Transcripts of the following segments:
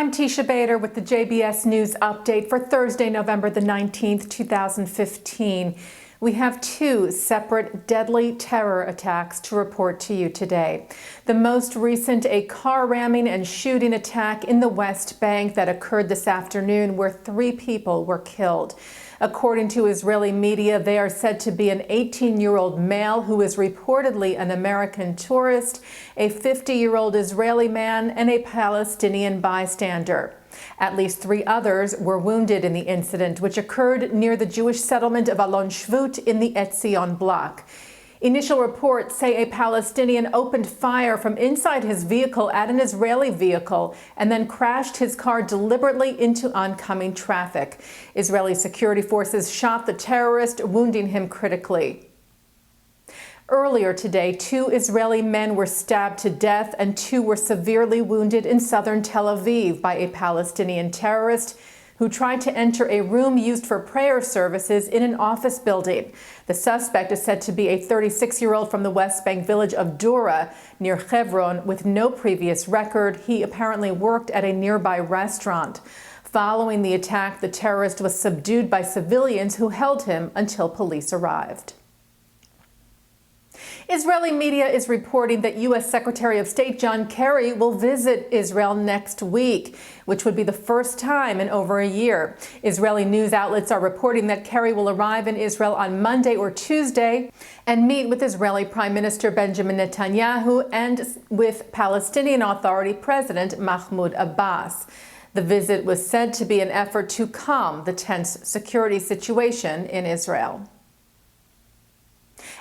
I'm Teisha Bader with the JBS News Update for Thursday, November the 19th, 2015. We have two separate deadly terror attacks to report to you today. The most recent, a car ramming and shooting attack in the West Bank that occurred this afternoon where 3 people were killed. According to Israeli media, they are said to be an 18-year-old male who is reportedly an American tourist, a 50-year-old Israeli man, and a Palestinian bystander. At least 3 others were wounded in the incident, which occurred near the Jewish settlement of Alon Shvut in the Etzion block. Initial reports say a Palestinian opened fire from inside his vehicle at an Israeli vehicle and then crashed his car deliberately into oncoming traffic. Israeli security forces shot the terrorist, wounding him critically. Earlier today, 2 Israeli men were stabbed to death and 2 were severely wounded in southern Tel Aviv by a Palestinian terrorist who tried to enter a room used for prayer services in an office building. The suspect is said to be a 36-year-old from the West Bank village of Dura, near Hebron, with no previous record. He apparently worked at a nearby restaurant. Following the attack, the terrorist was subdued by civilians who held him until police arrived. Israeli media is reporting that U.S. Secretary of State John Kerry will visit Israel next week, which would be the first time in over a year. Israeli news outlets are reporting that Kerry will arrive in Israel on Monday or Tuesday and meet with Israeli Prime Minister Benjamin Netanyahu and with Palestinian Authority President Mahmoud Abbas. The visit was said to be an effort to calm the tense security situation in Israel.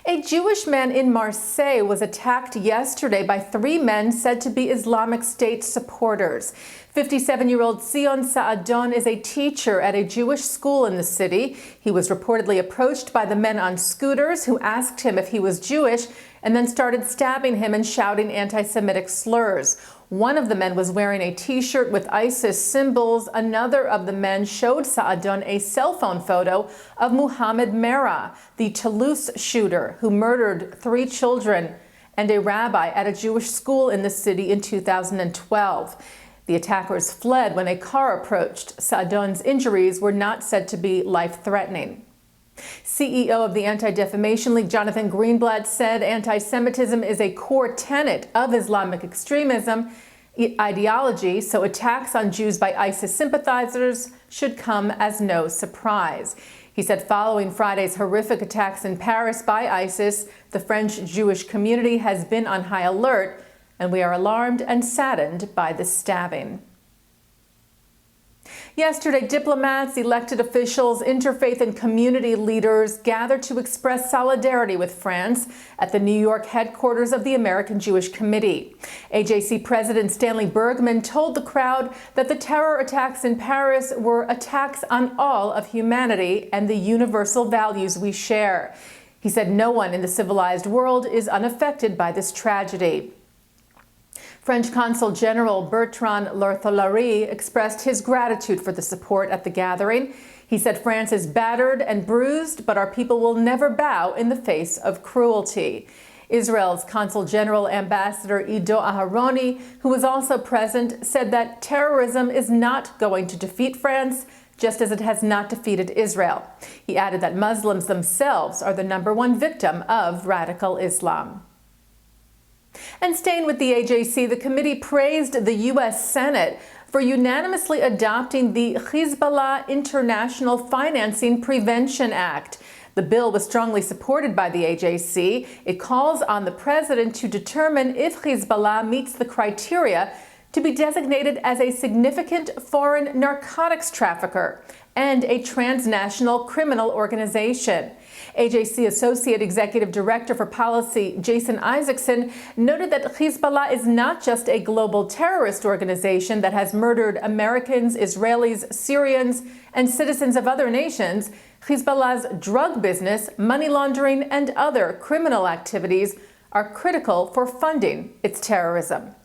A Jewish man in Marseille was attacked yesterday by 3 men said to be Islamic State supporters. 57-year-old Zion Saadon is a teacher at a Jewish school in the city. He was reportedly approached by the men on scooters who asked him if he was Jewish and then started stabbing him and shouting anti-Semitic slurs. One of the men was wearing a T-shirt with ISIS symbols. Another of the men showed Saadon a cell phone photo of Muhammad Merah, the Toulouse shooter who murdered 3 children and a rabbi at a Jewish school in the city in 2012. The attackers fled when a car approached. Saadon's injuries were not said to be life-threatening. CEO of the Anti-Defamation League, Jonathan Greenblatt, said anti-Semitism is a core tenet of Islamic extremism ideology, so attacks on Jews by ISIS sympathizers should come as no surprise. He said following Friday's horrific attacks in Paris by ISIS, the French Jewish community has been on high alert, and we are alarmed and saddened by this stabbing. Yesterday, diplomats, elected officials, interfaith and community leaders gathered to express solidarity with France at the New York headquarters of the American Jewish Committee. AJC President Stanley Bergman told the crowd that the terror attacks in Paris were attacks on all of humanity and the universal values we share. He said no one in the civilized world is unaffected by this tragedy. French Consul General Bertrand Larthollerie expressed his gratitude for the support at the gathering. He said France is battered and bruised, but our people will never bow in the face of cruelty. Israel's Consul General Ambassador Ido Aharoni, who was also present, said that terrorism is not going to defeat France, just as it has not defeated Israel. He added that Muslims themselves are the #1 victim of radical Islam. And staying with the AJC, the committee praised the U.S. Senate for unanimously adopting the Hezbollah International Financing Prevention Act. The bill was strongly supported by the AJC. It calls on the president to determine if Hezbollah meets the criteria to be designated as a significant foreign narcotics trafficker and a transnational criminal organization. AJC Associate Executive Director for Policy Jason Isaacson noted that Hezbollah is not just a global terrorist organization that has murdered Americans, Israelis, Syrians, and citizens of other nations. Hezbollah's drug business, money laundering, and other criminal activities are critical for funding its terrorism.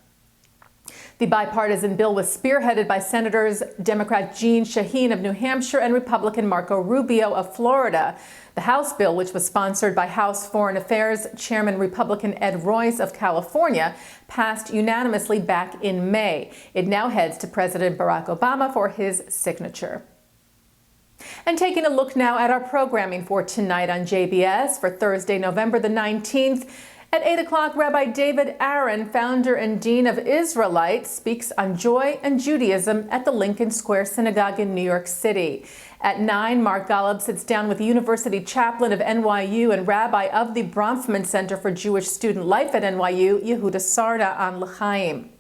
The bipartisan bill was spearheaded by Senators Democrat Jeanne Shaheen of New Hampshire and Republican Marco Rubio of Florida. The House bill, which was sponsored by House Foreign Affairs Chairman Republican Ed Royce of California, passed unanimously back in May. It now heads to President Barack Obama for his signature. And taking a look now at our programming for tonight on JBS for Thursday, November the 19th. At 8 o'clock, Rabbi David Aaron, founder and dean of Israelites, speaks on joy and Judaism at the Lincoln Square Synagogue in New York City. At 9, Mark Golub sits down with the university chaplain of NYU and rabbi of the Bronfman Center for Jewish Student Life at NYU, Yehuda Sarda, on L'chaim.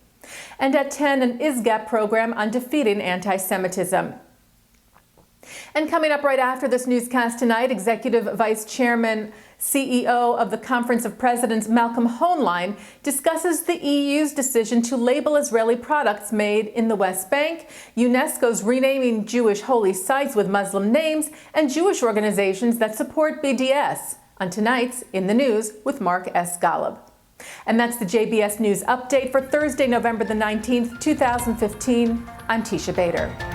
And at 10, an ISGAP program on defeating anti-Semitism. And coming up right after this newscast tonight, Executive Vice Chairman, CEO of the Conference of Presidents, Malcolm Hoenlein, discusses the EU's decision to label Israeli products made in the West Bank, UNESCO's renaming Jewish holy sites with Muslim names, and Jewish organizations that support BDS on tonight's In the News with Mark S. Golub. And that's the JBS News Update for Thursday, November the 19th, 2015. I'm Teisha Bader.